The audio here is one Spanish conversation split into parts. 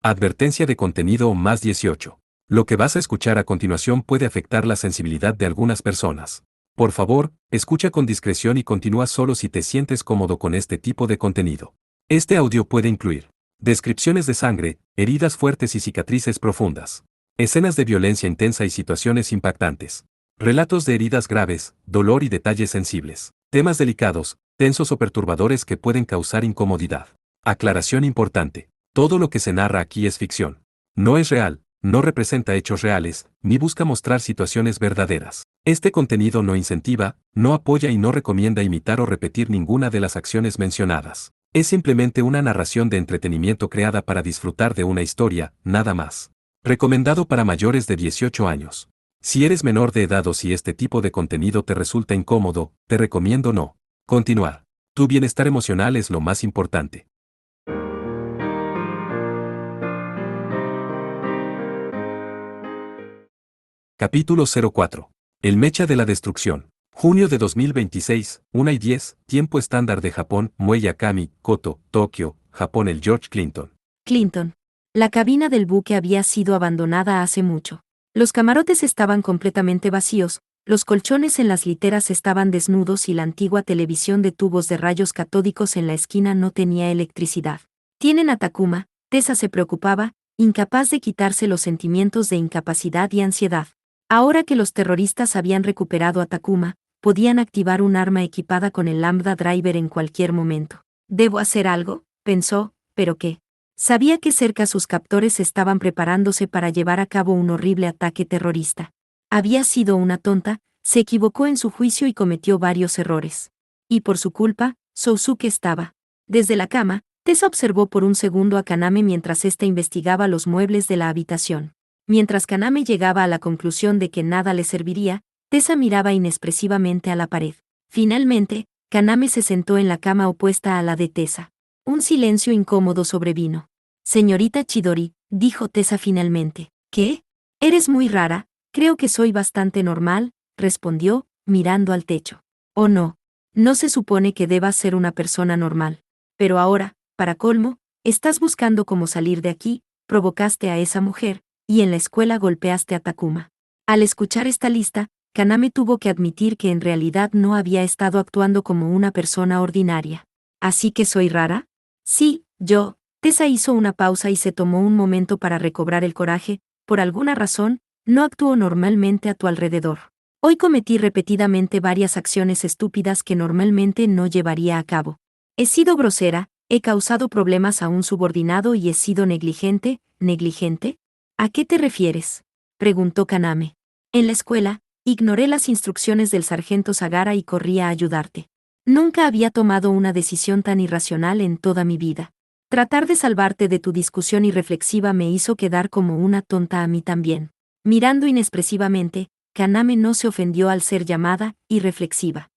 Advertencia de contenido más 18. Lo que vas a escuchar a continuación puede afectar la sensibilidad de algunas personas. Por favor, escucha con discreción y continúa solo si te sientes cómodo con este tipo de contenido. Este audio puede incluir descripciones de sangre, heridas fuertes y cicatrices profundas, escenas de violencia intensa y situaciones impactantes, relatos de heridas graves, dolor y detalles sensibles, temas delicados, tensos o perturbadores que pueden causar incomodidad. Aclaración importante. Todo lo que se narra aquí es ficción. No es real, no representa hechos reales, ni busca mostrar situaciones verdaderas. Este contenido no incentiva, no apoya y no recomienda imitar o repetir ninguna de las acciones mencionadas. Es simplemente una narración de entretenimiento creada para disfrutar de una historia, nada más. Recomendado para mayores de 18 años. Si eres menor de edad o si este tipo de contenido te resulta incómodo, te recomiendo no continuar. Tu bienestar emocional es lo más importante. Capítulo 04. El mecha de la destrucción. Junio de 2026, 1:10, tiempo estándar de Japón, Muelle Kami, Koto, Tokio, Japón. El George Clinton. Clinton. La cabina del buque había sido abandonada hace mucho. Los camarotes estaban completamente vacíos, los colchones en las literas estaban desnudos y la antigua televisión de tubos de rayos catódicos en la esquina no tenía electricidad. ¿Tienen a Takuma? Tessa se preocupaba, incapaz de quitarse los sentimientos de incapacidad y ansiedad. Ahora que los terroristas habían recuperado a Takuma, podían activar un arma equipada con el Lambda Driver en cualquier momento. ¿Debo hacer algo?, pensó, ¿pero qué? Sabía que cerca sus captores estaban preparándose para llevar a cabo un horrible ataque terrorista. Había sido una tonta, se equivocó en su juicio y cometió varios errores. Y por su culpa, Sousuke estaba. Desde la cama, Tessa observó por un segundo a Kaname mientras ésta investigaba los muebles de la habitación. Mientras Kaname llegaba a la conclusión de que nada le serviría, Tessa miraba inexpresivamente a la pared. Finalmente, Kaname se sentó en la cama opuesta a la de Tessa. Un silencio incómodo sobrevino. Señorita Chidori, dijo Tessa finalmente. ¿Qué? Eres muy rara, creo que soy bastante normal, respondió, mirando al techo. Oh no. No se supone que debas ser una persona normal. Pero ahora, para colmo, estás buscando cómo salir de aquí, provocaste a esa mujer, y en la escuela golpeaste a Takuma. Al escuchar esta lista, Kaname tuvo que admitir que en realidad no había estado actuando como una persona ordinaria. ¿Así que soy rara? Sí, yo. Tessa hizo una pausa y se tomó un momento para recobrar el coraje. Por alguna razón, no actúo normalmente a tu alrededor. Hoy cometí repetidamente varias acciones estúpidas que normalmente no llevaría a cabo. He sido grosera, he causado problemas a un subordinado y he sido negligente. ¿Negligente? ¿A qué te refieres?, preguntó Kaname. En la escuela, ignoré las instrucciones del sargento Sagara y corrí a ayudarte. Nunca había tomado una decisión tan irracional en toda mi vida. Tratar de salvarte de tu discusión irreflexiva me hizo quedar como una tonta a mí también. Mirando inexpresivamente, Kaname no se ofendió al ser llamada irreflexiva.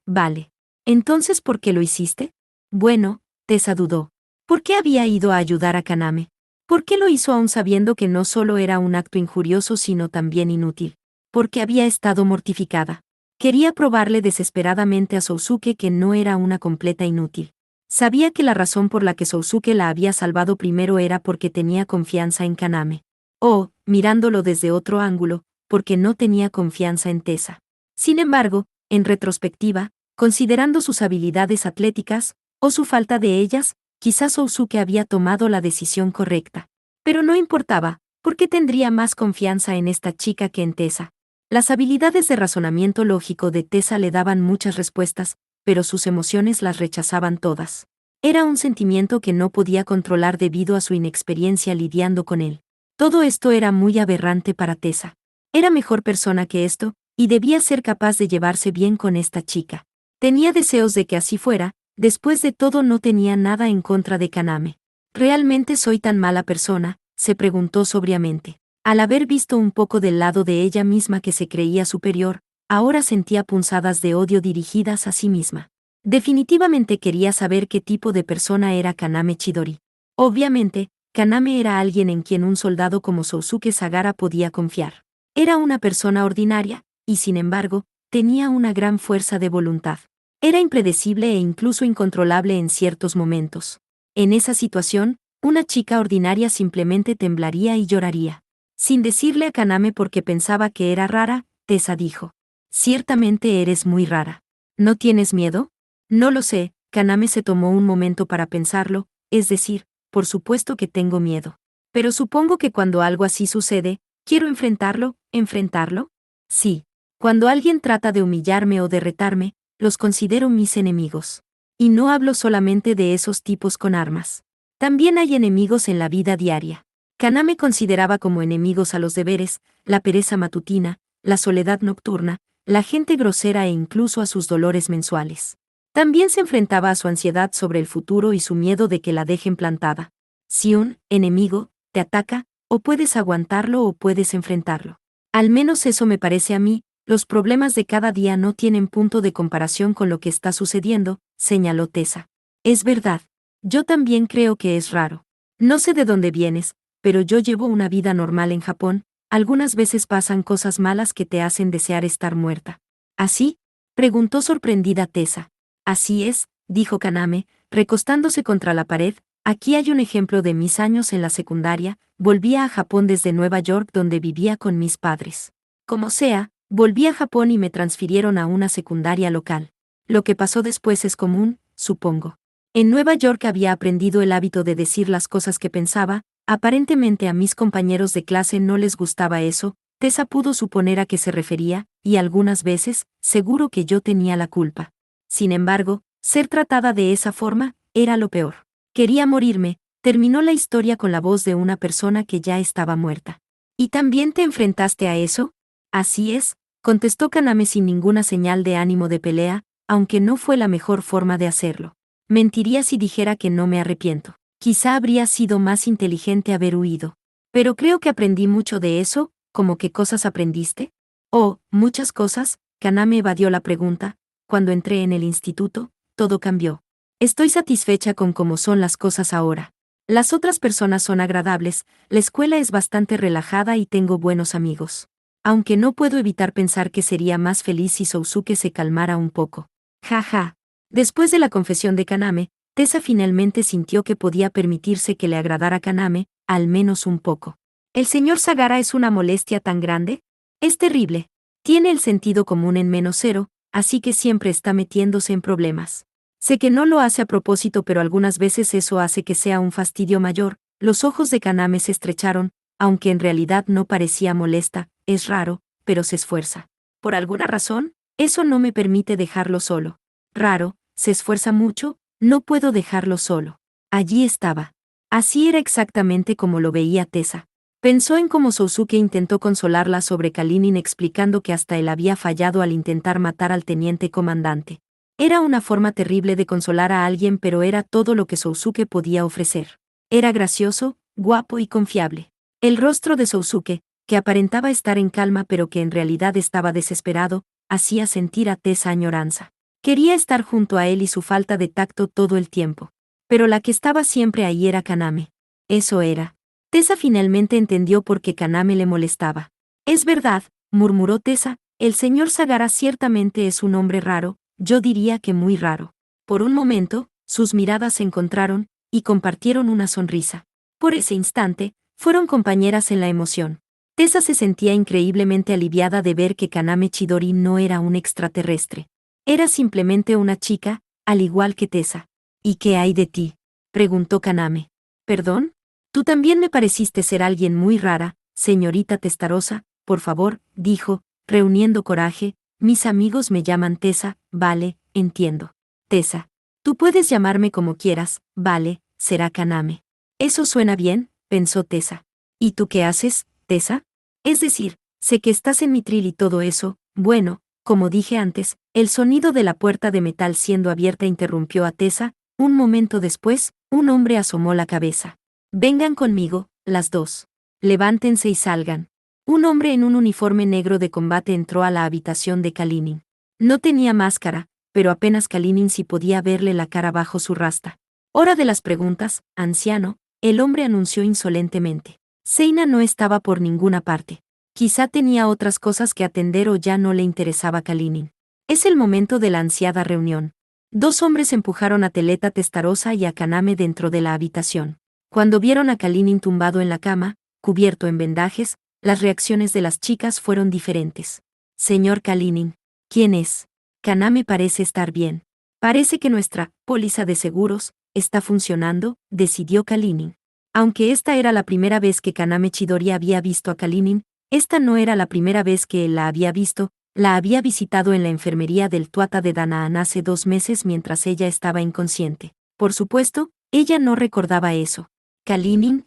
Vale. Entonces, ¿por qué lo hiciste? Bueno, Tessa dudó. ¿Por qué había ido a ayudar a Kaname? ¿Por qué lo hizo aún sabiendo que no solo era un acto injurioso sino también inútil? Porque había estado mortificada. Quería probarle desesperadamente a Sousuke que no era una completa inútil. Sabía que la razón por la que Sousuke la había salvado primero era porque tenía confianza en Kaname. O, mirándolo desde otro ángulo, porque no tenía confianza en Tessa. Sin embargo, en retrospectiva, considerando sus habilidades atléticas, o su falta de ellas, quizás Sousuke había tomado la decisión correcta. Pero no importaba, porque tendría más confianza en esta chica que en Tessa. Las habilidades de razonamiento lógico de Tessa le daban muchas respuestas, pero sus emociones las rechazaban todas. Era un sentimiento que no podía controlar debido a su inexperiencia lidiando con él. Todo esto era muy aberrante para Tessa. Era mejor persona que esto, y debía ser capaz de llevarse bien con esta chica. Tenía deseos de que así fuera. Después de todo no tenía nada en contra de Kaname. ¿Realmente soy tan mala persona?, se preguntó sobriamente. Al haber visto un poco del lado de ella misma que se creía superior, ahora sentía punzadas de odio dirigidas a sí misma. Definitivamente quería saber qué tipo de persona era Kaname Chidori. Obviamente, Kaname era alguien en quien un soldado como Sousuke Sagara podía confiar. Era una persona ordinaria, y sin embargo, tenía una gran fuerza de voluntad. Era impredecible e incluso incontrolable en ciertos momentos. En esa situación, Una chica ordinaria simplemente temblaría y lloraría. Sin decirle a Kaname porque pensaba que era rara, Tessa dijo. Ciertamente eres muy rara. ¿No tienes miedo? No lo sé, Kaname se tomó un momento para pensarlo, es decir, por supuesto que tengo miedo. Pero supongo que cuando algo así sucede, quiero enfrentarlo, ¿enfrentarlo? Sí. Cuando alguien trata de humillarme o de retarme, los considero mis enemigos. Y no hablo solamente de esos tipos con armas. También hay enemigos en la vida diaria. Kaname consideraba como enemigos a los deberes, la pereza matutina, la soledad nocturna, la gente grosera e incluso a sus dolores mensuales. También se enfrentaba a su ansiedad sobre el futuro y su miedo de que la dejen plantada. Si un enemigo te ataca, o puedes aguantarlo o puedes enfrentarlo. Al menos eso me parece a mí, los problemas de cada día no tienen punto de comparación con lo que está sucediendo, señaló Tessa. Es verdad. Yo también creo que es raro. No sé de dónde vienes, pero yo llevo una vida normal en Japón, algunas veces pasan cosas malas que te hacen desear estar muerta. ¿Así? Preguntó sorprendida Tessa. Así es, dijo Kaname, recostándose contra la pared. Aquí hay un ejemplo de mis años en la secundaria, volvía a Japón desde Nueva York donde vivía con mis padres. Como sea, volví a Japón y me transfirieron a una secundaria local. Lo que pasó después es común, supongo. En Nueva York había aprendido el hábito de decir las cosas que pensaba, aparentemente a mis compañeros de clase no les gustaba eso, Tessa pudo suponer a qué se refería, y algunas veces, seguro que yo tenía la culpa. Sin embargo, ser tratada de esa forma, era lo peor. Quería morirme, terminó la historia con la voz de una persona que ya estaba muerta. ¿Y también te enfrentaste a eso? Así es, contestó Kaname sin ninguna señal de ánimo de pelea, aunque no fue la mejor forma de hacerlo. Mentiría si dijera que no me arrepiento. Quizá habría sido más inteligente haber huido. Pero creo que aprendí mucho de eso, ¿cómo qué cosas aprendiste? Oh, muchas cosas, Kaname evadió la pregunta. Cuando entré en el instituto, todo cambió. Estoy satisfecha con cómo son las cosas ahora. Las otras personas son agradables, la escuela es bastante relajada y tengo buenos amigos. Aunque no puedo evitar pensar que sería más feliz si Sousuke se calmara un poco. Ja. Después de la confesión de Kaname, Tessa finalmente sintió que podía permitirse que le agradara Kaname, al menos un poco. ¿El señor Sagara es una molestia tan grande? Es terrible. Tiene el sentido común en -0, así que siempre está metiéndose en problemas. Sé que no lo hace a propósito, pero algunas veces eso hace que sea un fastidio mayor. Los ojos de Kaname se estrecharon, aunque en realidad no parecía molesta, es raro, pero se esfuerza. Por alguna razón, eso no me permite dejarlo solo. Raro, se esfuerza mucho, no puedo dejarlo solo. Allí estaba. Así era exactamente como lo veía Tessa. Pensó en cómo Sousuke intentó consolarla sobre Kalinin explicando que hasta él había fallado al intentar matar al teniente comandante. Era una forma terrible de consolar a alguien, pero era todo lo que Sousuke podía ofrecer. Era gracioso, guapo y confiable. El rostro de Sousuke, que aparentaba estar en calma pero que en realidad estaba desesperado, hacía sentir a Tessa añoranza. Quería estar junto a él y su falta de tacto todo el tiempo. Pero la que estaba siempre ahí era Kaname. Eso era. Tessa finalmente entendió por qué Kaname le molestaba. Es verdad, murmuró Tessa, el señor Sagara ciertamente es un hombre raro, yo diría que muy raro. Por un momento, sus miradas se encontraron, y compartieron una sonrisa. Por ese instante, fueron compañeras en la emoción. Tessa se sentía increíblemente aliviada de ver que Kaname Chidori no era un extraterrestre. Era simplemente una chica, al igual que Tessa. ¿Y qué hay de ti?, preguntó Kaname. ¿Perdón? Tú también me pareciste ser alguien muy rara, señorita Testarossa, por favor, dijo, reuniendo coraje, mis amigos me llaman Tessa, vale, entiendo. Tessa. Tú puedes llamarme como quieras, vale, será Kaname. Eso suena bien, pensó Tessa. ¿Y tú qué haces, Tessa? Es decir, sé que estás en Mithril y todo eso, bueno, como dije antes, el sonido de la puerta de metal siendo abierta interrumpió a Tessa. Un momento después, un hombre asomó la cabeza. Vengan conmigo, las dos. Levántense y salgan. Un hombre en un uniforme negro de combate entró a la habitación de Kalinin. No tenía máscara, pero apenas Kalinin sí podía verle la cara bajo su rasta. Hora de las preguntas, anciano, el hombre anunció insolentemente. Seina no estaba por ninguna parte. Quizá tenía otras cosas que atender o ya no le interesaba Kalinin. Es el momento de la ansiada reunión. Dos hombres empujaron a Teleta Testarossa y a Kaname dentro de la habitación. Cuando vieron a Kalinin tumbado en la cama, cubierto en vendajes, las reacciones de las chicas fueron diferentes. Señor Kalinin, ¿quién es? Kaname parece estar bien. Parece que nuestra póliza de seguros está funcionando, decidió Kalinin. Aunque esta era la primera vez que Kaname Chidori había visto a Kalinin, esta no era la primera vez que él la había visto. La había visitado en la enfermería del Tuata de Danaan hace 2 meses mientras ella estaba inconsciente. Por supuesto, ella no recordaba eso. Kalinin,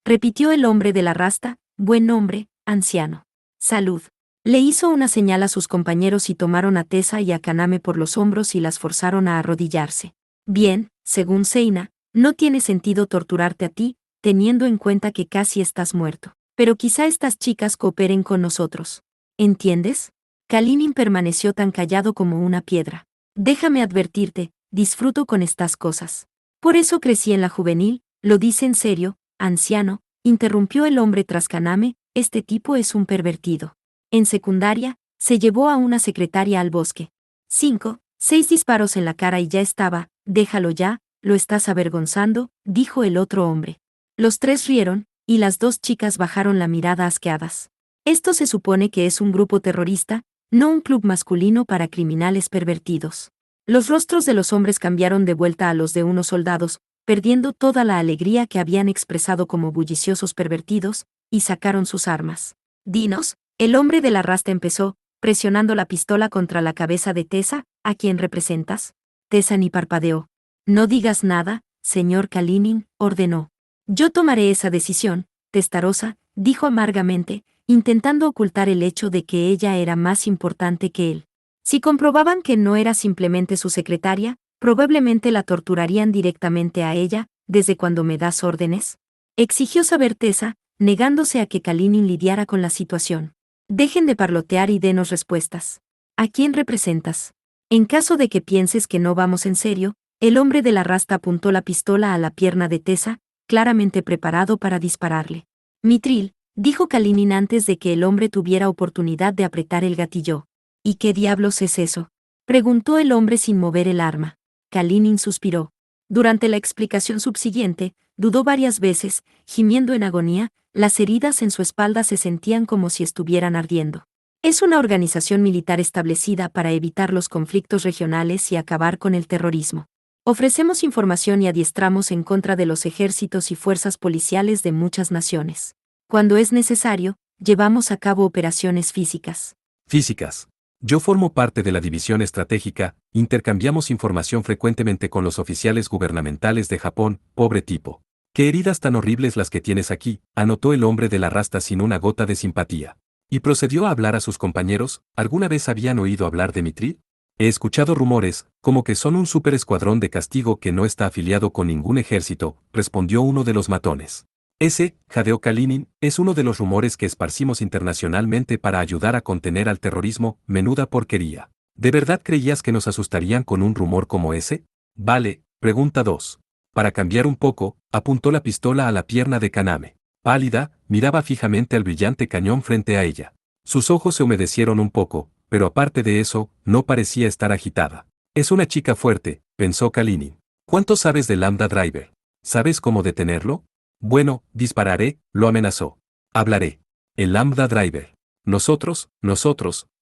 repitió el hombre de la rasta, buen hombre, anciano. Salud. Le hizo una señal a sus compañeros y tomaron a Tessa y a Kaname por los hombros y las forzaron a arrodillarse. Bien, según Seina, no tiene sentido torturarte a ti, teniendo en cuenta que casi estás muerto. Pero quizá estas chicas cooperen con nosotros. ¿Entiendes? Kalinin permaneció tan callado como una piedra. Déjame advertirte, disfruto con estas cosas. Por eso crecí en la juvenil, lo dice en serio, anciano, interrumpió el hombre tras Kaname, este tipo es un pervertido. En secundaria, se llevó a una secretaria al bosque. 6 disparos en la cara y ya estaba, déjalo ya, lo estás avergonzando, dijo el otro hombre. Los 3 rieron, y las 2 chicas bajaron la mirada asqueadas. Esto se supone que es un grupo terrorista, no un club masculino para criminales pervertidos. Los rostros de los hombres cambiaron de vuelta a los de unos soldados, perdiendo toda la alegría que habían expresado como bulliciosos pervertidos, y sacaron sus armas. Dinos, el hombre de la rasta empezó, presionando la pistola contra la cabeza de Tessa, ¿a quién representas? Tessa ni parpadeó. No digas nada, señor Kalinin, ordenó. Yo tomaré esa decisión, testarosa, dijo amargamente, intentando ocultar el hecho de que ella era más importante que él. Si comprobaban que no era simplemente su secretaria, probablemente la torturarían directamente a ella, ¿desde cuando me das órdenes? Exigió saber Tessa, negándose a que Kalinin lidiara con la situación. Dejen de parlotear y denos respuestas. ¿A quién representas? En caso de que pienses que no vamos en serio, el hombre de la rasta apuntó la pistola a la pierna de Tessa, claramente preparado para dispararle. Mitril, dijo Kalinin antes de que el hombre tuviera oportunidad de apretar el gatillo. ¿Y qué diablos es eso? Preguntó el hombre sin mover el arma. Kalinin suspiró. Durante la explicación subsiguiente, dudó varias veces, gimiendo en agonía, las heridas en su espalda se sentían como si estuvieran ardiendo. Es una organización militar establecida para evitar los conflictos regionales y acabar con el terrorismo. Ofrecemos información y adiestramos en contra de los ejércitos y fuerzas policiales de muchas naciones. Cuando es necesario, llevamos a cabo operaciones físicas. Físicas. Yo formo parte de la división estratégica, intercambiamos información frecuentemente con los oficiales gubernamentales de Japón, pobre tipo. Qué heridas tan horribles las que tienes aquí, anotó el hombre de la rasta sin una gota de simpatía. Y procedió a hablar a sus compañeros. ¿Alguna vez habían oído hablar de Mitril? He escuchado rumores, como que son un superescuadrón de castigo que no está afiliado con ningún ejército, respondió uno de los matones. Ese, jadeó Kalinin, es uno de los rumores que esparcimos internacionalmente para ayudar a contener al terrorismo, menuda porquería. ¿De verdad creías que nos asustarían con un rumor como ese? Vale, pregunta 2. Para cambiar un poco, apuntó la pistola a la pierna de Kaname. Pálida, miraba fijamente al brillante cañón frente a ella. Sus ojos se humedecieron un poco, pero aparte de eso, no parecía estar agitada. Es una chica fuerte, pensó Kalinin. ¿Cuánto sabes del Lambda Driver? ¿Sabes cómo detenerlo? Bueno, dispararé, lo amenazó. Hablaré. El Lambda Driver. Nosotros,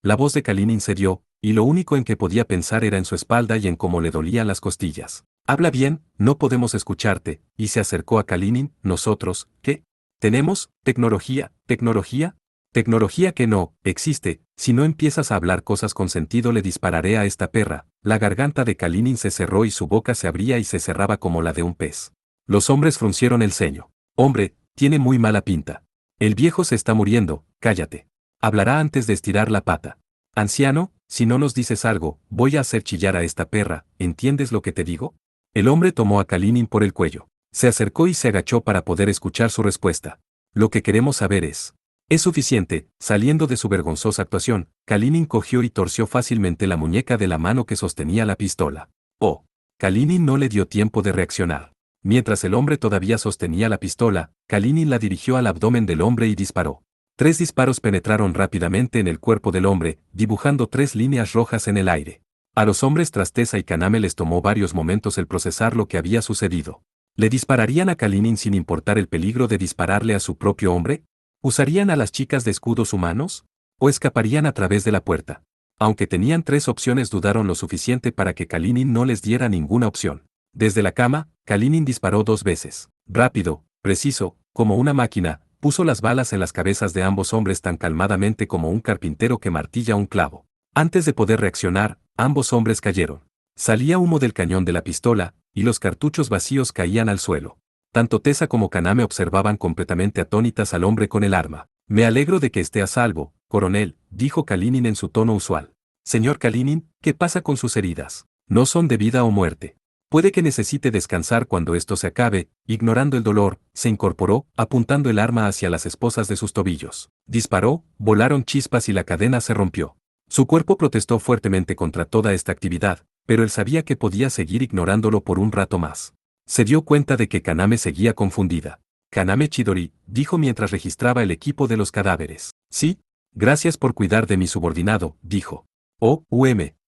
la voz de Kalinin cedió, y lo único en que podía pensar era en su espalda y en cómo le dolían las costillas. Habla bien, no podemos escucharte, y se acercó a Kalinin. Nosotros, ¿qué? ¿Tenemos tecnología? Tecnología que no existe. Si no empiezas a hablar cosas con sentido le dispararé a esta perra. La garganta de Kalinin se cerró y su boca se abría y se cerraba como la de un pez. Los hombres fruncieron el ceño. Hombre, tiene muy mala pinta. El viejo se está muriendo, cállate. Hablará antes de estirar la pata. Anciano, si no nos dices algo, voy a hacer chillar a esta perra, ¿entiendes lo que te digo? El hombre tomó a Kalinin por el cuello. Se acercó y se agachó para poder escuchar su respuesta. Lo que queremos saber es suficiente. Saliendo de su vergonzosa actuación, Kalinin cogió y torció fácilmente la muñeca de la mano que sostenía la pistola. Oh. Kalinin no le dio tiempo de reaccionar. Mientras el hombre todavía sostenía la pistola, Kalinin la dirigió al abdomen del hombre y disparó. 3 disparos penetraron rápidamente en el cuerpo del hombre, dibujando 3 líneas rojas en el aire. A los hombres tras Tessa y Kaname les tomó varios momentos el procesar lo que había sucedido. ¿Le dispararían a Kalinin sin importar el peligro de dispararle a su propio hombre? ¿Usarían a las chicas de escudos humanos? ¿O escaparían a través de la puerta? Aunque tenían 3 opciones, dudaron lo suficiente para que Kalinin no les diera ninguna opción. Desde la cama, Kalinin disparó 2 veces. Rápido, preciso, como una máquina, puso las balas en las cabezas de ambos hombres tan calmadamente como un carpintero que martilla un clavo. Antes de poder reaccionar, ambos hombres cayeron. Salía humo del cañón de la pistola, y los cartuchos vacíos caían al suelo. Tanto Tessa como Kaname observaban completamente atónitas al hombre con el arma. Me alegro de que esté a salvo, coronel, dijo Kalinin en su tono usual. Señor Kalinin, ¿qué pasa con sus heridas? No son de vida o muerte. Puede que necesite descansar cuando esto se acabe. Ignorando el dolor, se incorporó, apuntando el arma hacia las esposas de sus tobillos. Disparó, volaron chispas y la cadena se rompió. Su cuerpo protestó fuertemente contra toda esta actividad, pero él sabía que podía seguir ignorándolo por un rato más. Se dio cuenta de que Kaname seguía confundida. Kaname Chidori, dijo mientras registraba el equipo de los cadáveres. Sí, gracias por cuidar de mi subordinado, dijo. Oh,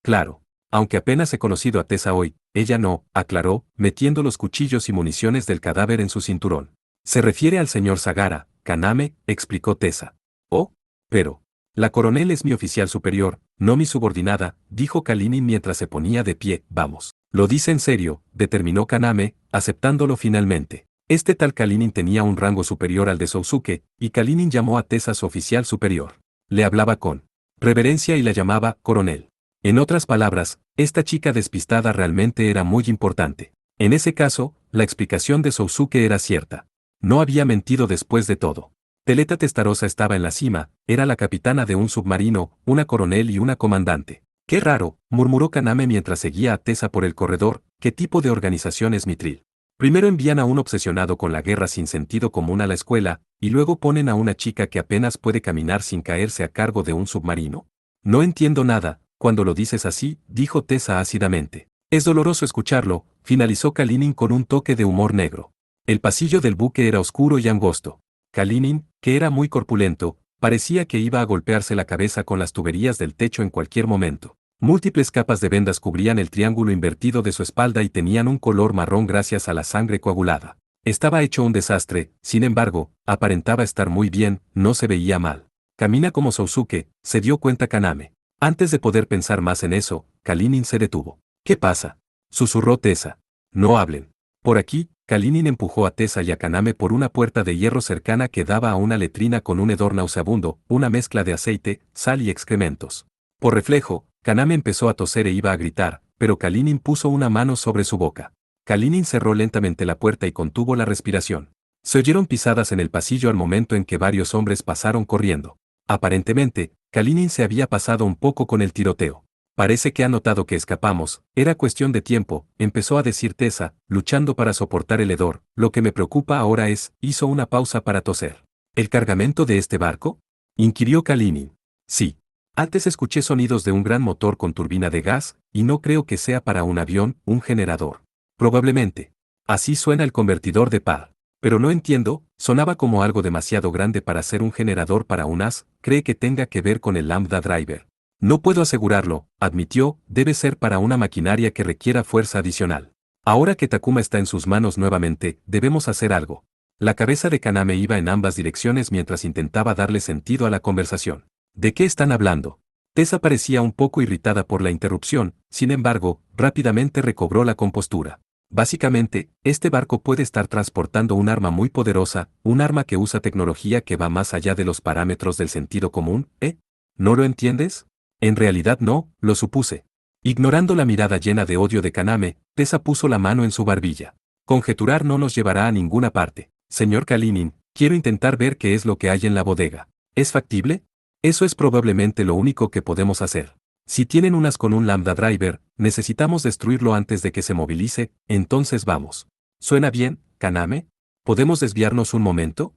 claro. Aunque apenas he conocido a Tessa hoy, ella no, aclaró, metiendo los cuchillos y municiones del cadáver en su cinturón. Se refiere al señor Sagara, Kaname, explicó Tessa. Oh, pero. La coronel es mi oficial superior, no mi subordinada, dijo Kalinin mientras se ponía de pie. Vamos. Lo dice en serio, determinó Kaname, aceptándolo finalmente. Este tal Kalinin tenía un rango superior al de Sousuke, y Kalinin llamó a Tessa su oficial superior. Le hablaba con reverencia y la llamaba coronel. En otras palabras, esta chica despistada realmente era muy importante. En ese caso, la explicación de Sousuke era cierta. No había mentido después de todo. Teleta Testarossa estaba en la cima, era la capitana de un submarino, una coronel y una comandante. ¡Qué raro!, murmuró Kaname mientras seguía a Tessa por el corredor. ¿Qué tipo de organización es Mithril? Primero envían a un obsesionado con la guerra sin sentido común a la escuela, y luego ponen a una chica que apenas puede caminar sin caerse a cargo de un submarino. No entiendo nada, cuando lo dices así, dijo Tessa ácidamente. Es doloroso escucharlo, finalizó Kalinin con un toque de humor negro. El pasillo del buque era oscuro y angosto. Kalinin, que era muy corpulento, parecía que iba a golpearse la cabeza con las tuberías del techo en cualquier momento. Múltiples capas de vendas cubrían el triángulo invertido de su espalda y tenían un color marrón gracias a la sangre coagulada. Estaba hecho un desastre, sin embargo, aparentaba estar muy bien, no se veía mal. Camina como Sousuke, se dio cuenta Kaname. Antes de poder pensar más en eso, Kalinin se detuvo. ¿Qué pasa?, susurró Tessa. No hablen. Por aquí, Kalinin empujó a Tessa y a Kaname por una puerta de hierro cercana que daba a una letrina con un hedor nauseabundo, una mezcla de aceite, sal y excrementos. Por reflejo, Kaname empezó a toser e iba a gritar, pero Kalinin puso una mano sobre su boca. Kalinin cerró lentamente la puerta y contuvo la respiración. Se oyeron pisadas en el pasillo al momento en que varios hombres pasaron corriendo. Aparentemente, Kalinin se había pasado un poco con el tiroteo. Parece que ha notado que escapamos, era cuestión de tiempo, empezó a decir Tessa, luchando para soportar el hedor. Lo que me preocupa ahora es, hizo una pausa para toser. ¿El cargamento de este barco?, inquirió Kalinin. Sí. Antes escuché sonidos de un gran motor con turbina de gas, y no creo que sea para un avión, un generador. Probablemente. Así suena el convertidor de par. Pero no entiendo, sonaba como algo demasiado grande para ser un generador para un as. ¿Cree que tenga que ver con el Lambda Driver? No puedo asegurarlo, admitió, debe ser para una maquinaria que requiera fuerza adicional. Ahora que Takuma está en sus manos nuevamente, debemos hacer algo. La cabeza de Kaname iba en ambas direcciones mientras intentaba darle sentido a la conversación. ¿De qué están hablando? Tessa parecía un poco irritada por la interrupción, sin embargo, rápidamente recobró la compostura. Básicamente, este barco puede estar transportando un arma muy poderosa, un arma que usa tecnología que va más allá de los parámetros del sentido común, ¿eh? ¿No lo entiendes? En realidad no, lo supuse. Ignorando la mirada llena de odio de Kaname, Tessa puso la mano en su barbilla. Conjeturar no nos llevará a ninguna parte. Señor Kalinin, quiero intentar ver qué es lo que hay en la bodega. ¿Es factible? Eso es probablemente lo único que podemos hacer. Si tienen unas con un Lambda Driver, necesitamos destruirlo antes de que se movilice, entonces vamos. ¿Suena bien, Kaname? ¿Podemos desviarnos un momento?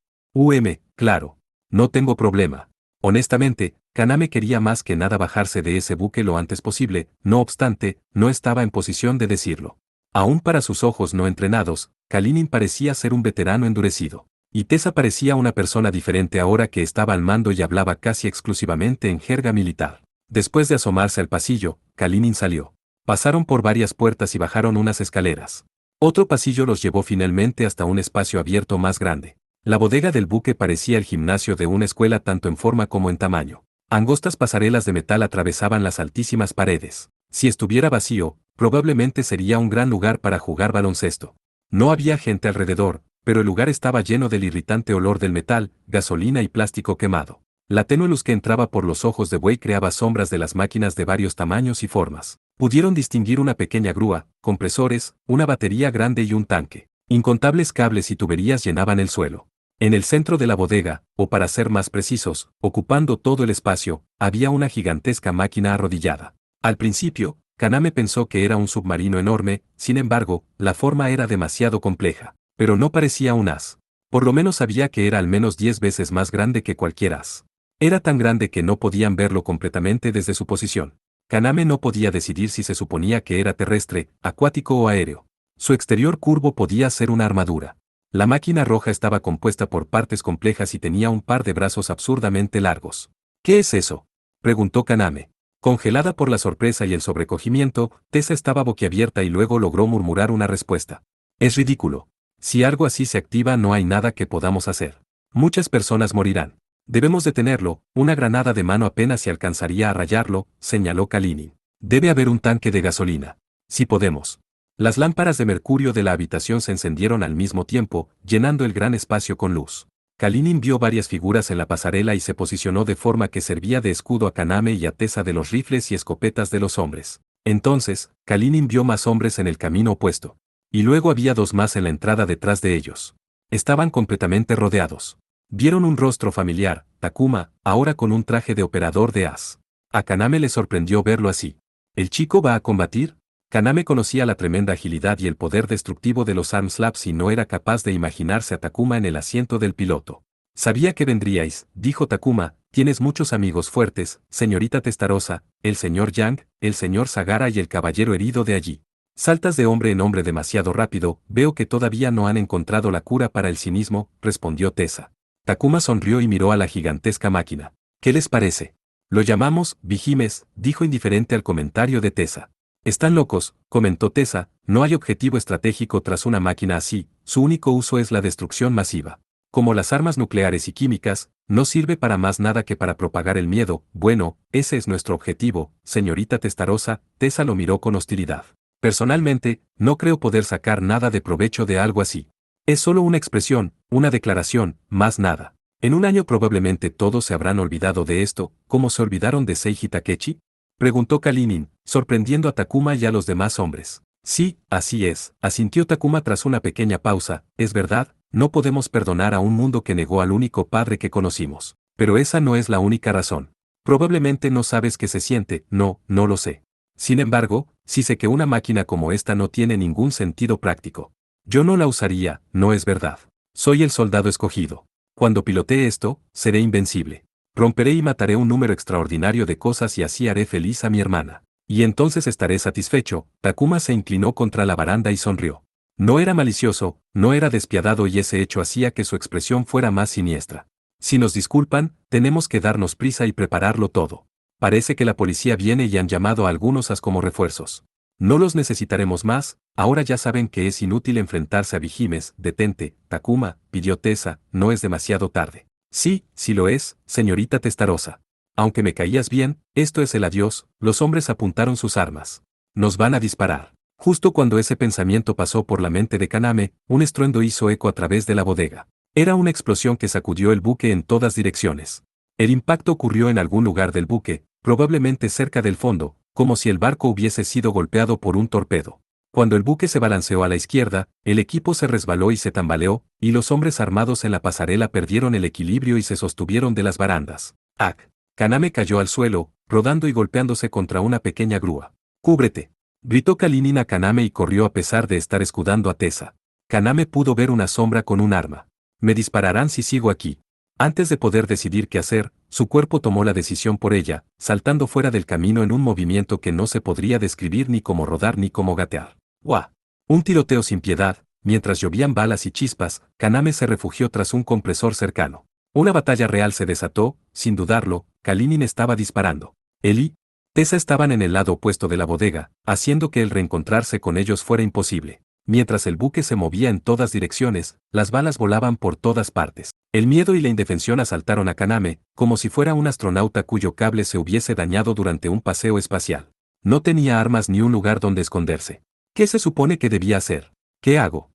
Claro. No tengo problema. Honestamente, Kaname quería más que nada bajarse de ese buque lo antes posible, no obstante, no estaba en posición de decirlo. Aún para sus ojos no entrenados, Kalinin parecía ser un veterano endurecido. Y Tessa parecía una persona diferente ahora que estaba al mando y hablaba casi exclusivamente en jerga militar. Después de asomarse al pasillo, Kalinin salió. Pasaron por varias puertas y bajaron unas escaleras. Otro pasillo los llevó finalmente hasta un espacio abierto más grande. La bodega del buque parecía el gimnasio de una escuela tanto en forma como en tamaño. Angostas pasarelas de metal atravesaban las altísimas paredes. Si estuviera vacío, probablemente sería un gran lugar para jugar baloncesto. No había gente alrededor, pero el lugar estaba lleno del irritante olor del metal, gasolina y plástico quemado. La tenue luz que entraba por los ojos de buey creaba sombras de las máquinas de varios tamaños y formas. Pudieron distinguir una pequeña grúa, compresores, una batería grande y un tanque. Incontables cables y tuberías llenaban el suelo. En el centro de la bodega, o para ser más precisos, ocupando todo el espacio, había una gigantesca máquina arrodillada. Al principio, Kaname pensó que era un submarino enorme, sin embargo, la forma era demasiado compleja. Pero no parecía un as. Por lo menos sabía que era al menos 10 veces más grande que cualquier as. Era tan grande que no podían verlo completamente desde su posición. Kaname no podía decidir si se suponía que era terrestre, acuático o aéreo. Su exterior curvo podía ser una armadura. La máquina roja estaba compuesta por partes complejas y tenía un par de brazos absurdamente largos. ¿Qué es eso?, preguntó Kaname. Congelada por la sorpresa y el sobrecogimiento, Tessa estaba boquiabierta y luego logró murmurar una respuesta. Es ridículo. Si algo así se activa no hay nada que podamos hacer. Muchas personas morirán. Debemos detenerlo, una granada de mano apenas si alcanzaría a rayarlo, señaló Kalinin. Debe haber un tanque de gasolina. Si podemos. Las lámparas de mercurio de la habitación se encendieron al mismo tiempo, llenando el gran espacio con luz. Kalinin vio varias figuras en la pasarela y se posicionó de forma que servía de escudo a Kaname y a Tessa de los rifles y escopetas de los hombres. Entonces, Kalinin vio más hombres en el camino opuesto. Y luego había dos más en la entrada detrás de ellos. Estaban completamente rodeados. Vieron un rostro familiar, Takuma, ahora con un traje de operador de as. A Kaname le sorprendió verlo así. ¿El chico va a combatir? Kaname conocía la tremenda agilidad y el poder destructivo de los Armslabs y no era capaz de imaginarse a Takuma en el asiento del piloto. Sabía que vendríais, dijo Takuma, tienes muchos amigos fuertes, señorita Testarossa, el señor Yang, el señor Sagara y el caballero herido de allí. Saltas de hombre en hombre demasiado rápido, veo que todavía no han encontrado la cura para el cinismo, respondió Tessa. Takuma sonrió y miró a la gigantesca máquina. ¿Qué les parece? Lo llamamos Vigimes, dijo indiferente al comentario de Tessa. Están locos, comentó Tessa, no hay objetivo estratégico tras una máquina así, su único uso es la destrucción masiva. Como las armas nucleares y químicas, no sirve para más nada que para propagar el miedo. Bueno, ese es nuestro objetivo, señorita Testarossa. Tessa lo miró con hostilidad. Personalmente, no creo poder sacar nada de provecho de algo así. Es solo una expresión, una declaración, más nada. En un año probablemente todos se habrán olvidado de esto, ¿cómo se olvidaron de Seiji Takechi?, preguntó Kalinin, sorprendiendo a Takuma y a los demás hombres. Sí, así es, asintió Takuma tras una pequeña pausa, es verdad, no podemos perdonar a un mundo que negó al único padre que conocimos. Pero esa no es la única razón. Probablemente no sabes qué se siente, no lo sé. Sin embargo, sí sé que una máquina como esta no tiene ningún sentido práctico. Yo no la usaría, no es verdad. Soy el soldado escogido. Cuando pilotee esto, seré invencible. Romperé y mataré un número extraordinario de cosas y así haré feliz a mi hermana. Y entonces estaré satisfecho. Takuma se inclinó contra la baranda y sonrió. No era malicioso, no era despiadado y ese hecho hacía que su expresión fuera más siniestra. Si nos disculpan, tenemos que darnos prisa y prepararlo todo. Parece que la policía viene y han llamado a algunos as como refuerzos. No los necesitaremos más, ahora ya saben que es inútil enfrentarse a Vigimes. Detente, Takuma, pidió Tessa, no es demasiado tarde. Sí lo es, señorita Testarossa. Aunque me caías bien, esto es el adiós. Los hombres apuntaron sus armas. Nos van a disparar. Justo cuando ese pensamiento pasó por la mente de Kaname, un estruendo hizo eco a través de la bodega. Era una explosión que sacudió el buque en todas direcciones. El impacto ocurrió en algún lugar del buque, probablemente cerca del fondo, como si el barco hubiese sido golpeado por un torpedo. Cuando el buque se balanceó a la izquierda, el equipo se resbaló y se tambaleó, y los hombres armados en la pasarela perdieron el equilibrio y se sostuvieron de las barandas. ¡Ac! Kaname cayó al suelo, rodando y golpeándose contra una pequeña grúa. ¡Cúbrete!, gritó Kalinin a Kaname y corrió a pesar de estar escudando a Tessa. Kaname pudo ver una sombra con un arma. Me dispararán si sigo aquí. Antes de poder decidir qué hacer, su cuerpo tomó la decisión por ella, saltando fuera del camino en un movimiento que no se podría describir ni como rodar ni como gatear. ¡Guau! Un tiroteo sin piedad, mientras llovían balas y chispas, Kaname se refugió tras un compresor cercano. Una batalla real se desató, sin dudarlo, Kalinin estaba disparando. Él y Tessa estaban en el lado opuesto de la bodega, haciendo que el reencontrarse con ellos fuera imposible. Mientras el buque se movía en todas direcciones, las balas volaban por todas partes. El miedo y la indefensión asaltaron a Kaname, como si fuera un astronauta cuyo cable se hubiese dañado durante un paseo espacial. No tenía armas ni un lugar donde esconderse. ¿Qué se supone que debía hacer? ¿Qué hago?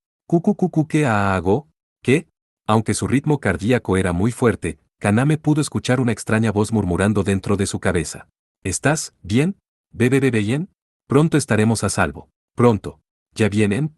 ¿Qué hago? ¿Qué? Aunque su ritmo cardíaco era muy fuerte, Kaname pudo escuchar una extraña voz murmurando dentro de su cabeza. ¿Estás bien? ¿Bebe bien? Pronto estaremos a salvo. Pronto. ¿Ya vienen,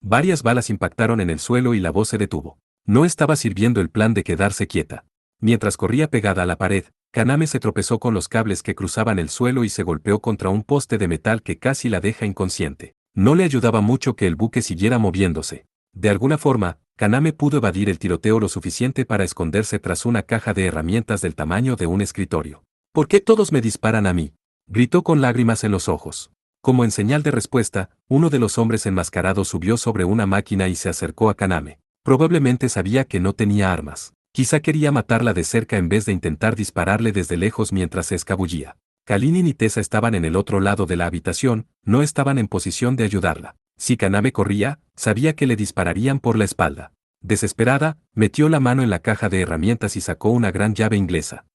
Varias balas impactaron en el suelo y la voz se detuvo. No estaba sirviendo el plan de quedarse quieta. Mientras corría pegada a la pared, Kaname se tropezó con los cables que cruzaban el suelo y se golpeó contra un poste de metal que casi la deja inconsciente. No le ayudaba mucho que el buque siguiera moviéndose. De alguna forma, Kaname pudo evadir el tiroteo lo suficiente para esconderse tras una caja de herramientas del tamaño de un escritorio. ¿Por qué todos me disparan a mí? Gritó con lágrimas en los ojos. Como en señal de respuesta, uno de los hombres enmascarados subió sobre una máquina y se acercó a Kaname. Probablemente sabía que no tenía armas. Quizá quería matarla de cerca en vez de intentar dispararle desde lejos mientras se escabullía. Kalinin y Tessa estaban en el otro lado de la habitación, no estaban en posición de ayudarla. Si Kaname corría, sabía que le dispararían por la espalda. Desesperada, metió la mano en la caja de herramientas y sacó una gran llave inglesa.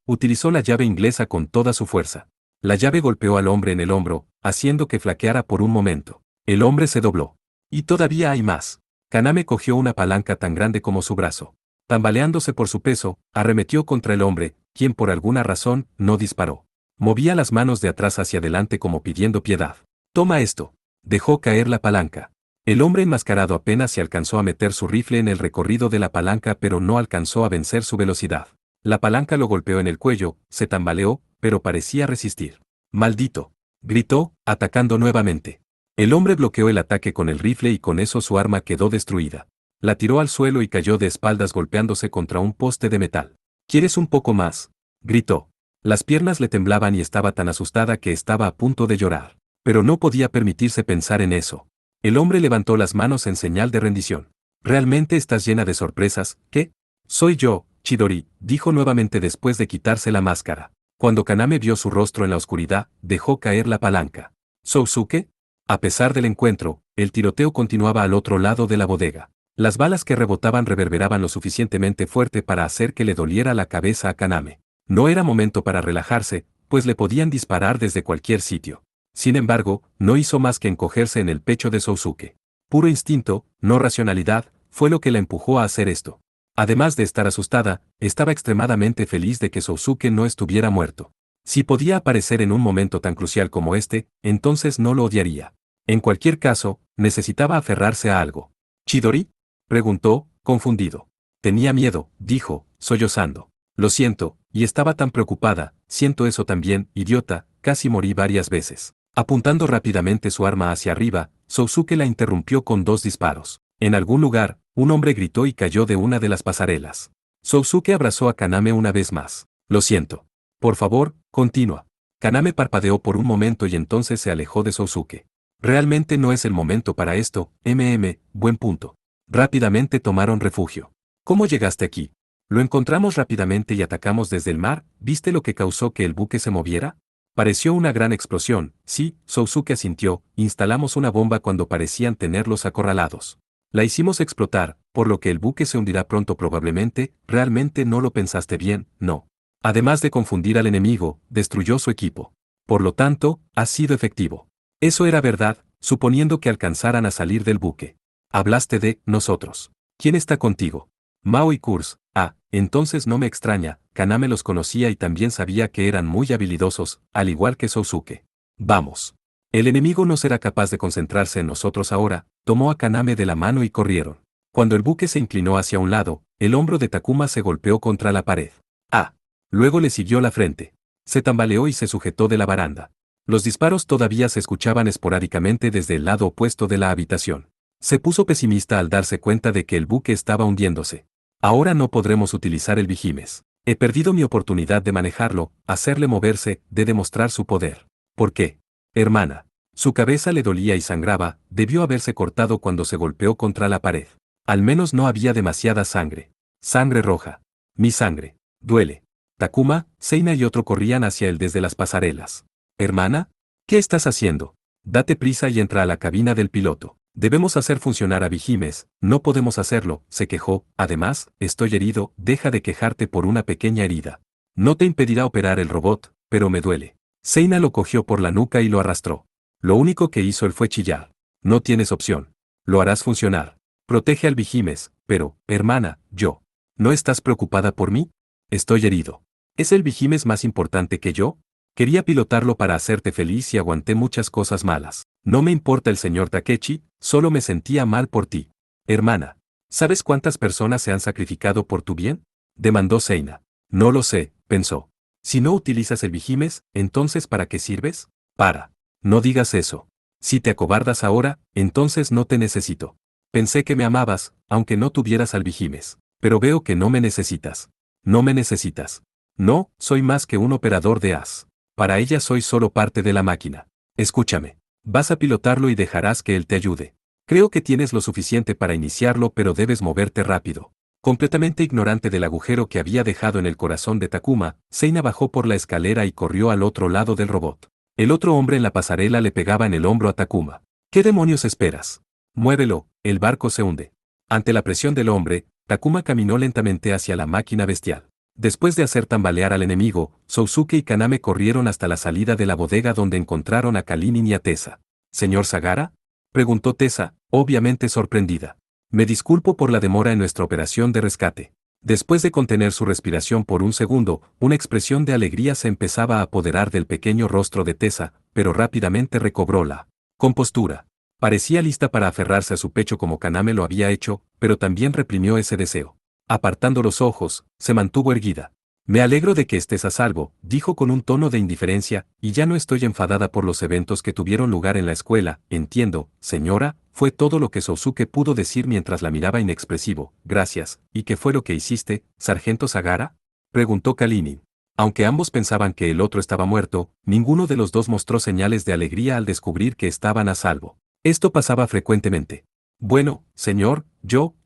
Utilizó la llave inglesa con toda su fuerza. La llave golpeó al hombre en el hombro, haciendo que flaqueara por un momento. El hombre se dobló. Y todavía hay más. Kaname cogió una palanca tan grande como su brazo. Tambaleándose por su peso, arremetió contra el hombre, quien por alguna razón no disparó. Movía las manos de atrás hacia adelante como pidiendo piedad. Toma esto. Dejó caer la palanca. El hombre enmascarado apenas se alcanzó a meter su rifle en el recorrido de la palanca, pero no alcanzó a vencer su velocidad. La palanca lo golpeó en el cuello, se tambaleó, pero parecía resistir. ¡Maldito!, gritó, atacando nuevamente. El hombre bloqueó el ataque con el rifle y con eso su arma quedó destruida. La tiró al suelo y cayó de espaldas golpeándose contra un poste de metal. ¿Quieres un poco más?, gritó. Las piernas le temblaban y estaba tan asustada que estaba a punto de llorar. Pero no podía permitirse pensar en eso. El hombre levantó las manos en señal de rendición. ¿Realmente estás llena de sorpresas? ¿Qué? Soy yo, Chidori, dijo nuevamente después de quitarse la máscara. Cuando Kaname vio su rostro en la oscuridad, dejó caer la palanca. ¿Sousuke? A pesar del encuentro, el tiroteo continuaba al otro lado de la bodega. Las balas que rebotaban reverberaban lo suficientemente fuerte para hacer que le doliera la cabeza a Kaname. No era momento para relajarse, pues le podían disparar desde cualquier sitio. Sin embargo, no hizo más que encogerse en el pecho de Sousuke. Puro instinto, no racionalidad, fue lo que la empujó a hacer esto. Además de estar asustada, estaba extremadamente feliz de que Sousuke no estuviera muerto. Si podía aparecer en un momento tan crucial como este, entonces no lo odiaría. En cualquier caso, necesitaba aferrarse a algo. ¿Chidori?, preguntó, confundido. Tenía miedo, dijo, sollozando. Lo siento, y estaba tan preocupada, siento eso también, idiota, casi morí varias veces. Apuntando rápidamente su arma hacia arriba, Sousuke la interrumpió con 2 disparos. En algún lugar, un hombre gritó y cayó de una de las pasarelas. Sousuke abrazó a Kaname una vez más. Lo siento. Por favor, continúa. Kaname parpadeó por un momento y entonces se alejó de Sousuke. Realmente no es el momento para esto, buen punto. Rápidamente tomaron refugio. ¿Cómo llegaste aquí? Lo encontramos rápidamente y atacamos desde el mar. ¿Viste lo que causó que el buque se moviera? Pareció una gran explosión. Sí, Sousuke asintió. Instalamos una bomba cuando parecían tenerlos acorralados. La hicimos explotar, por lo que el buque se hundirá pronto probablemente. Realmente no lo pensaste bien, no. Además de confundir al enemigo, destruyó su equipo. Por lo tanto, ha sido efectivo. Eso era verdad, suponiendo que alcanzaran a salir del buque. Hablaste de nosotros. ¿Quién está contigo? Mao y Kurz. Entonces no me extraña, Kaname los conocía y también sabía que eran muy habilidosos, al igual que Sousuke. Vamos. El enemigo no será capaz de concentrarse en nosotros ahora. Tomó a Kaname de la mano y corrieron. Cuando el buque se inclinó hacia un lado, el hombro de Takuma se golpeó contra la pared. Luego le siguió la frente. Se tambaleó y se sujetó de la baranda. Los disparos todavía se escuchaban esporádicamente desde el lado opuesto de la habitación. Se puso pesimista al darse cuenta de que el buque estaba hundiéndose. Ahora no podremos utilizar el Vigimes. He perdido mi oportunidad de manejarlo, hacerle moverse, de demostrar su poder. ¿Por qué? Hermana. Su cabeza le dolía y sangraba, debió haberse cortado cuando se golpeó contra la pared. Al menos no había demasiada sangre. Sangre roja. Mi sangre. Duele. Takuma, Seina y otro corrían hacia él desde las pasarelas. Hermana, ¿qué estás haciendo? Date prisa y entra a la cabina del piloto. Debemos hacer funcionar a Vigimes, no podemos hacerlo, se quejó. Además, estoy herido, deja de quejarte por una pequeña herida. No te impedirá operar el robot, pero me duele. Seina lo cogió por la nuca y lo arrastró. Lo único que hizo él fue chillar. No tienes opción. Lo harás funcionar. Protege al Vigimes, pero, hermana, yo. ¿No estás preocupada por mí? Estoy herido. ¿Es el Vigimes más importante que yo? Quería pilotarlo para hacerte feliz y aguanté muchas cosas malas. No me importa el señor Takechi, solo me sentía mal por ti. Hermana, ¿sabes cuántas personas se han sacrificado por tu bien? Demandó Seina. No lo sé, pensó. Si no utilizas el Vigimes, entonces ¿para qué sirves? Para. No digas eso. Si te acobardas ahora, entonces no te necesito. Pensé que me amabas, aunque no tuvieras al Vigimes. Pero veo que no me necesitas. No me necesitas. No, soy más que un operador de as. Para ella soy solo parte de la máquina. Escúchame. Vas a pilotarlo y dejarás que él te ayude. Creo que tienes lo suficiente para iniciarlo, pero debes moverte rápido. Completamente ignorante del agujero que había dejado en el corazón de Takuma, Seina bajó por la escalera y corrió al otro lado del robot. El otro hombre en la pasarela le pegaba en el hombro a Takuma. ¿Qué demonios esperas? Muévelo, el barco se hunde. Ante la presión del hombre, Takuma caminó lentamente hacia la máquina bestial. Después de hacer tambalear al enemigo, Sousuke y Kaname corrieron hasta la salida de la bodega donde encontraron a Kalinin y a Tessa. ¿Señor Sagara?, preguntó Tessa, obviamente sorprendida. Me disculpo por la demora en nuestra operación de rescate. Después de contener su respiración por un segundo, una expresión de alegría se empezaba a apoderar del pequeño rostro de Tessa, pero rápidamente recobró la compostura. Parecía lista para aferrarse a su pecho como Kaname lo había hecho, pero también reprimió ese deseo. Apartando los ojos, se mantuvo erguida. Me alegro de que estés a salvo, dijo con un tono de indiferencia, y ya no estoy enfadada por los eventos que tuvieron lugar en la escuela. Entiendo, señora, fue todo lo que Sousuke pudo decir mientras la miraba inexpresivo. Gracias. ¿Y qué fue lo que hiciste, sargento Sagara?, preguntó Kalinin. Aunque ambos pensaban que el otro estaba muerto, ninguno de los dos mostró señales de alegría al descubrir que estaban a salvo. Esto pasaba frecuentemente. Bueno, señor,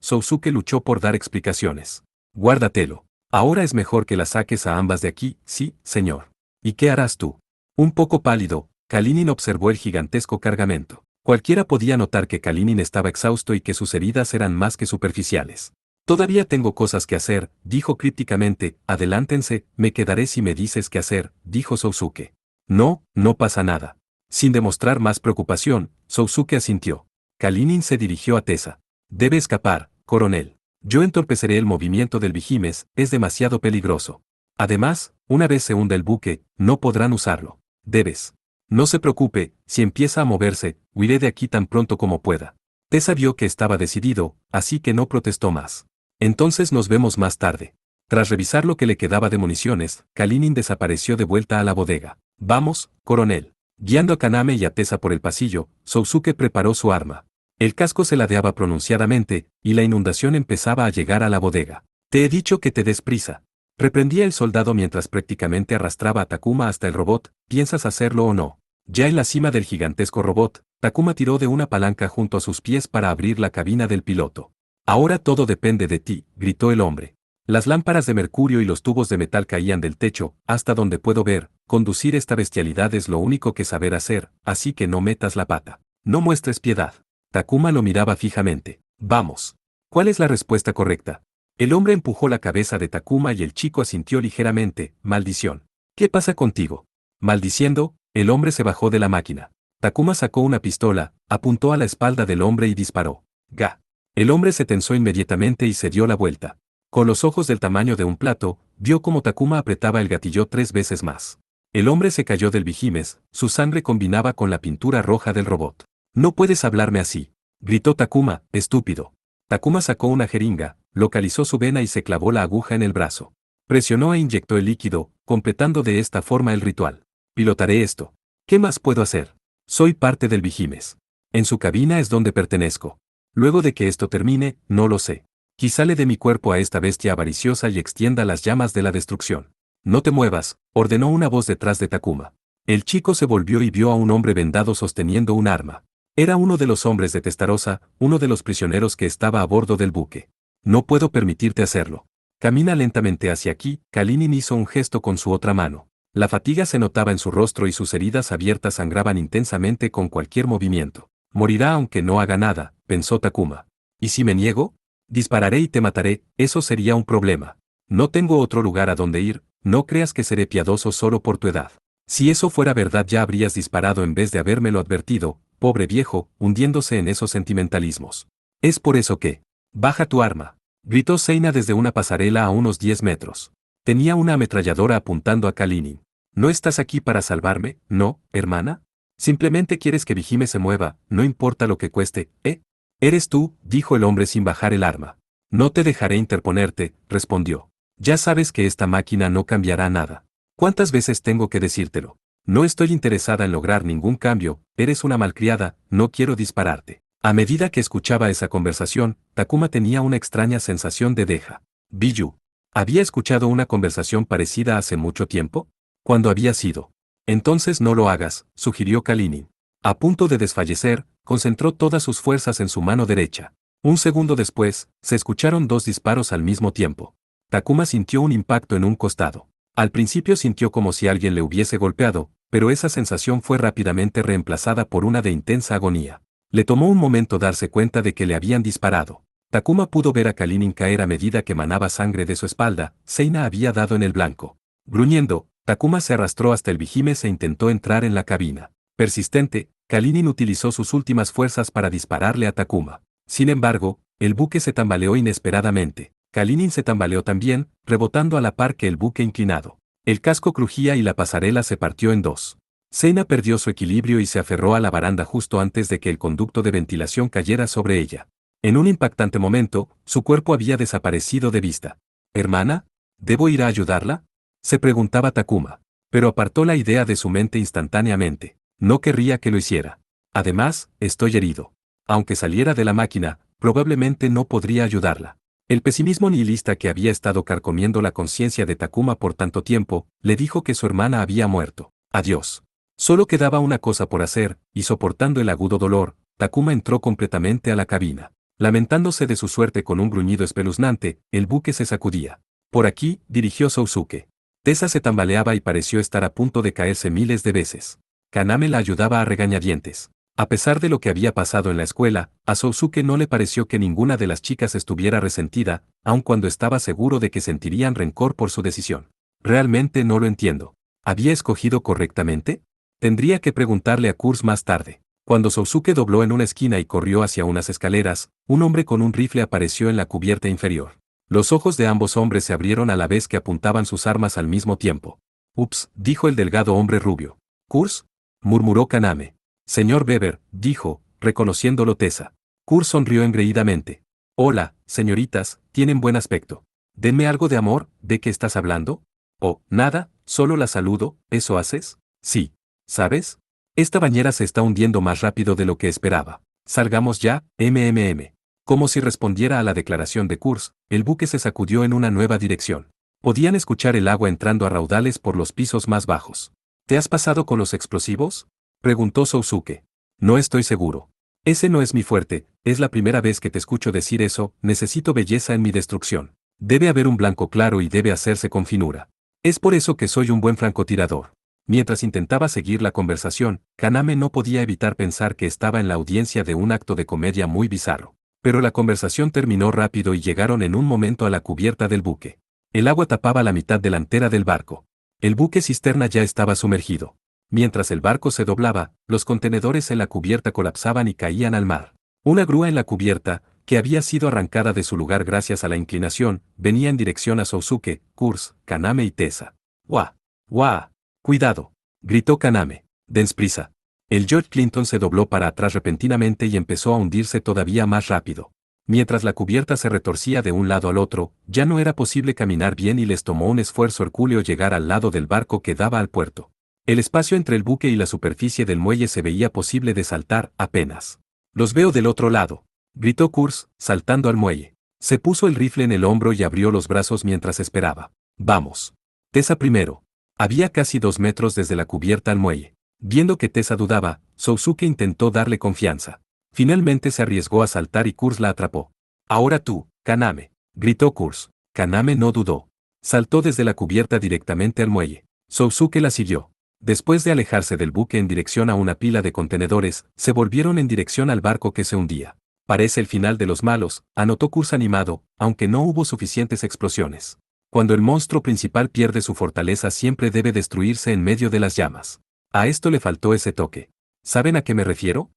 Sousuke luchó por dar explicaciones. Guárdatelo. Ahora es mejor que la saques a ambas de aquí, sí, señor. ¿Y qué harás tú? Un poco pálido, Kalinin observó el gigantesco cargamento. Cualquiera podía notar que Kalinin estaba exhausto y que sus heridas eran más que superficiales. Todavía tengo cosas que hacer, dijo crípticamente. Adelántense, me quedaré si me dices qué hacer, dijo Sousuke. No, no pasa nada. Sin demostrar más preocupación, Sousuke asintió. Kalinin se dirigió a Tessa. Debe escapar, coronel. Yo entorpeceré el movimiento del Vigimes, es demasiado peligroso. Además, una vez se hunda el buque, no podrán usarlo. Debes. No se preocupe, si empieza a moverse, huiré de aquí tan pronto como pueda. Tessa vio que estaba decidido, así que no protestó más. Entonces nos vemos más tarde. Tras revisar lo que le quedaba de municiones, Kalinin desapareció de vuelta a la bodega. Vamos, coronel. Guiando a Kaname y a Tessa por el pasillo, Sousuke preparó su arma. El casco se ladeaba pronunciadamente, y la inundación empezaba a llegar a la bodega. Te he dicho que te des prisa. Reprendía el soldado mientras prácticamente arrastraba a Takuma hasta el robot. ¿Piensas hacerlo o no? Ya en la cima del gigantesco robot, Takuma tiró de una palanca junto a sus pies para abrir la cabina del piloto. Ahora todo depende de ti, gritó el hombre. Las lámparas de mercurio y los tubos de metal caían del techo. Hasta donde puedo ver, conducir esta bestialidad es lo único que saber hacer, así que no metas la pata. No muestres piedad. Takuma lo miraba fijamente. Vamos. ¿Cuál es la respuesta correcta? El hombre empujó la cabeza de Takuma y el chico asintió ligeramente. Maldición. ¿Qué pasa contigo? Maldiciendo, el hombre se bajó de la máquina. Takuma sacó una pistola, apuntó a la espalda del hombre y disparó. ¡Ga! El hombre se tensó inmediatamente y se dio la vuelta. Con los ojos del tamaño de un plato, vio cómo Takuma apretaba el gatillo 3 veces más. El hombre se cayó del Vigimes, su sangre combinaba con la pintura roja del robot. No puedes hablarme así, gritó Takuma, estúpido. Takuma sacó una jeringa, localizó su vena y se clavó la aguja en el brazo. Presionó e inyectó el líquido, completando de esta forma el ritual. Pilotaré esto. ¿Qué más puedo hacer? Soy parte del Vigimes. En su cabina es donde pertenezco. Luego de que esto termine, no lo sé. Quizá le dé mi cuerpo a esta bestia avariciosa y extienda las llamas de la destrucción. No te muevas, ordenó una voz detrás de Takuma. El chico se volvió y vio a un hombre vendado sosteniendo un arma. Era uno de los hombres de Testarossa, uno de los prisioneros que estaba a bordo del buque. No puedo permitirte hacerlo. Camina lentamente hacia aquí. Kalinin hizo un gesto con su otra mano. La fatiga se notaba en su rostro y sus heridas abiertas sangraban intensamente con cualquier movimiento. Morirá aunque no haga nada, pensó Takuma. ¿Y si me niego? Dispararé y te mataré, eso sería un problema. No tengo otro lugar a donde ir, no creas que seré piadoso solo por tu edad. Si eso fuera verdad ya habrías disparado en vez de habérmelo advertido, pobre viejo, hundiéndose en esos sentimentalismos. Es por eso que... Baja tu arma, gritó Seina desde una pasarela a unos 10 metros. Tenía una ametralladora apuntando a Kalinin. ¿No estás aquí para salvarme, no, hermana? Simplemente quieres que Vigime se mueva, no importa lo que cueste, ¿eh? Eres tú, dijo el hombre sin bajar el arma. No te dejaré interponerte, respondió. Ya sabes que esta máquina no cambiará nada. ¿Cuántas veces tengo que decírtelo? No estoy interesada en lograr ningún cambio, eres una malcriada, no quiero dispararte. A medida que escuchaba esa conversación, Takuma tenía una extraña sensación de deja vu. ¿Había escuchado una conversación parecida hace mucho tiempo? ¿Cuándo había sido? Entonces no lo hagas, sugirió Kalinin. A punto de desfallecer, concentró todas sus fuerzas en su mano derecha. Un segundo después, se escucharon 2 disparos al mismo tiempo. Takuma sintió un impacto en un costado. Al principio sintió como si alguien le hubiese golpeado, pero esa sensación fue rápidamente reemplazada por una de intensa agonía. Le tomó un momento darse cuenta de que le habían disparado. Takuma pudo ver a Kalinin caer a medida que manaba sangre de su espalda, Seina había dado en el blanco. Gruñendo, Takuma se arrastró hasta el Vigimes e intentó entrar en la cabina. Persistente, Kalinin utilizó sus últimas fuerzas para dispararle a Takuma. Sin embargo, el buque se tambaleó inesperadamente. Kalinin se tambaleó también, rebotando a la par que el buque inclinado. El casco crujía y la pasarela se partió en 2. Seina perdió su equilibrio y se aferró a la baranda justo antes de que el conducto de ventilación cayera sobre ella. En un impactante momento, su cuerpo había desaparecido de vista. ¿Hermana? ¿Debo ir a ayudarla? Se preguntaba Takuma. Pero apartó la idea de su mente instantáneamente. No querría que lo hiciera. Además, estoy herido. Aunque saliera de la máquina, probablemente no podría ayudarla. El pesimismo nihilista que había estado carcomiendo la conciencia de Takuma por tanto tiempo, le dijo que su hermana había muerto. Adiós. Solo quedaba una cosa por hacer, y soportando el agudo dolor, Takuma entró completamente a la cabina. Lamentándose de su suerte con un gruñido espeluznante, el buque se sacudía. Por aquí, dirigió Sousuke. Tessa se tambaleaba y pareció estar a punto de caerse miles de veces. Kaname la ayudaba a regañadientes. A pesar de lo que había pasado en la escuela, a Sousuke no le pareció que ninguna de las chicas estuviera resentida, aun cuando estaba seguro de que sentirían rencor por su decisión. Realmente no lo entiendo. ¿Había escogido correctamente? Tendría que preguntarle a Kurz más tarde. Cuando Sousuke dobló en una esquina y corrió hacia unas escaleras, un hombre con un rifle apareció en la cubierta inferior. Los ojos de ambos hombres se abrieron a la vez que apuntaban sus armas al mismo tiempo. Ups, dijo el delgado hombre rubio. ¿Kurz? Murmuró Kaname. Señor Weber, dijo, reconociéndolo Tessa. Kurz sonrió engreídamente. Hola, señoritas, tienen buen aspecto. Denme algo de amor, ¿de qué estás hablando? Oh, nada, solo la saludo, ¿eso haces? Sí. ¿Sabes? Esta bañera se está hundiendo más rápido de lo que esperaba. Salgamos ya, mmm. Como si respondiera a la declaración de Kurz, el buque se sacudió en una nueva dirección. Podían escuchar el agua entrando a raudales por los pisos más bajos. ¿Te has pasado con los explosivos? Preguntó Sousuke. No estoy seguro. Ese no es mi fuerte, es la primera vez que te escucho decir eso, necesito belleza en mi destrucción. Debe haber un blanco claro y debe hacerse con finura. Es por eso que soy un buen francotirador. Mientras intentaba seguir la conversación, Kaname no podía evitar pensar que estaba en la audiencia de un acto de comedia muy bizarro. Pero la conversación terminó rápido y llegaron en un momento a la cubierta del buque. El agua tapaba la mitad delantera del barco. El buque cisterna ya estaba sumergido. Mientras el barco se doblaba, los contenedores en la cubierta colapsaban y caían al mar. Una grúa en la cubierta, que había sido arrancada de su lugar gracias a la inclinación, venía en dirección a Sousuke, Kurz, Kaname y Tessa. ¡Guau! ¡Guau! ¡Cuidado! Gritó Kaname. Dens prisa. El George Clinton se dobló para atrás repentinamente y empezó a hundirse todavía más rápido. Mientras la cubierta se retorcía de un lado al otro, ya no era posible caminar bien y les tomó un esfuerzo hercúleo llegar al lado del barco que daba al puerto. El espacio entre el buque y la superficie del muelle se veía posible de saltar apenas. Los veo del otro lado, gritó Kurz, saltando al muelle. Se puso el rifle en el hombro y abrió los brazos mientras esperaba. Vamos. Tessa primero. Había casi 2 metros desde la cubierta al muelle. Viendo que Tessa dudaba, Sousuke intentó darle confianza. Finalmente se arriesgó a saltar y Kurz la atrapó. Ahora tú, Kaname, gritó Kurz. Kaname no dudó. Saltó desde la cubierta directamente al muelle. Sousuke la siguió. Después de alejarse del buque en dirección a una pila de contenedores, se volvieron en dirección al barco que se hundía. Parece el final de los malos, anotó Kurz animado, aunque no hubo suficientes explosiones. Cuando el monstruo principal pierde su fortaleza siempre debe destruirse en medio de las llamas. A esto le faltó ese toque. ¿Saben a qué me refiero?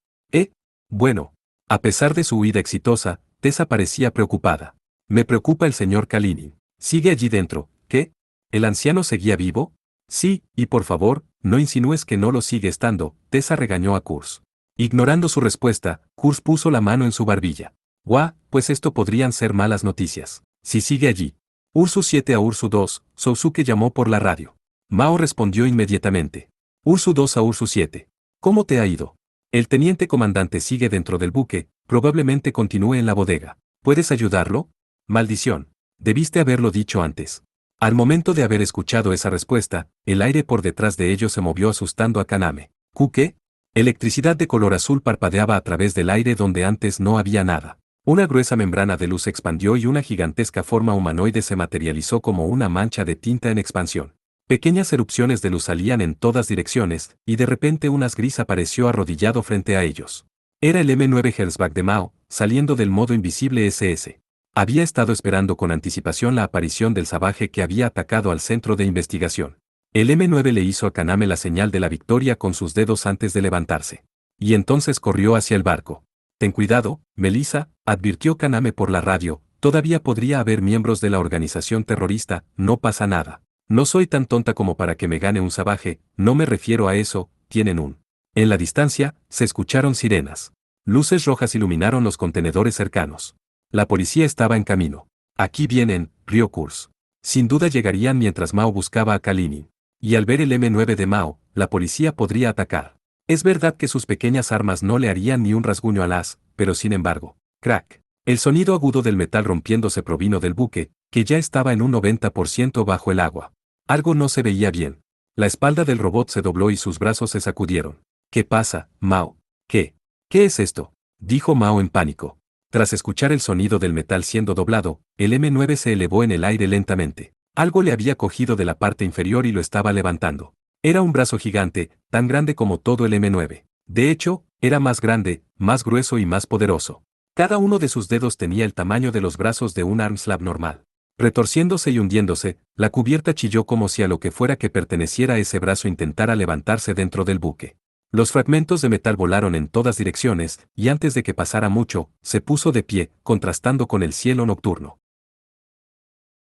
Bueno. A pesar de su huida exitosa, Tessa parecía preocupada. Me preocupa el señor Kalinin. ¿Sigue allí dentro? ¿Qué? ¿El anciano seguía vivo? Sí, y por favor, no insinúes que no lo sigue estando, Tessa regañó a Kurz. Ignorando su respuesta, Kurz puso la mano en su barbilla. Guau, pues esto podrían ser malas noticias. Si sigue allí. Ursu 7 a Ursu 2, Sousuke llamó por la radio. Mao respondió inmediatamente. Ursu 2 a Ursu 7. ¿Cómo te ha ido? El teniente comandante sigue dentro del buque, probablemente continúe en la bodega. ¿Puedes ayudarlo? Maldición. Debiste haberlo dicho antes. Al momento de haber escuchado esa respuesta, el aire por detrás de ellos se movió asustando a Kaname. ¿Qué? Electricidad de color azul parpadeaba a través del aire donde antes no había nada. Una gruesa membrana de luz se expandió y una gigantesca forma humanoide se materializó como una mancha de tinta en expansión. Pequeñas erupciones de luz salían en todas direcciones, y de repente un as gris apareció arrodillado frente a ellos. Era el M9 Herzberg de Mao, saliendo del modo invisible SS. Había estado esperando con anticipación la aparición del salvaje que había atacado al centro de investigación. El M9 le hizo a Kaname la señal de la victoria con sus dedos antes de levantarse. Y entonces corrió hacia el barco. Ten cuidado, Melissa, advirtió Kaname por la radio, todavía podría haber miembros de la organización terrorista, no pasa nada. No soy tan tonta como para que me gane un salvaje, no me refiero a eso, tienen un. En la distancia, se escucharon sirenas. Luces rojas iluminaron los contenedores cercanos. La policía estaba en camino. Aquí vienen, rió Kurz. Sin duda llegarían mientras Mao buscaba a Kalinin. Y al ver el M9 de Mao, la policía podría atacar. Es verdad que sus pequeñas armas no le harían ni un rasguño al as, pero sin embargo, crack. El sonido agudo del metal rompiéndose provino del buque, que ya estaba en un 90% bajo el agua. Algo no se veía bien. La espalda del robot se dobló y sus brazos se sacudieron. ¿Qué pasa, Mao? ¿Qué es esto? Dijo Mao en pánico. Tras escuchar el sonido del metal siendo doblado, el M9 se elevó en el aire lentamente. Algo le había cogido de la parte inferior y lo estaba levantando. Era un brazo gigante, tan grande como todo el M9. De hecho, era más grande, más grueso y más poderoso. Cada uno de sus dedos tenía el tamaño de los brazos de un armslab normal. Retorciéndose y hundiéndose, la cubierta chilló como si a lo que fuera que perteneciera a ese brazo intentara levantarse dentro del buque. Los fragmentos de metal volaron en todas direcciones, y antes de que pasara mucho, se puso de pie, contrastando con el cielo nocturno.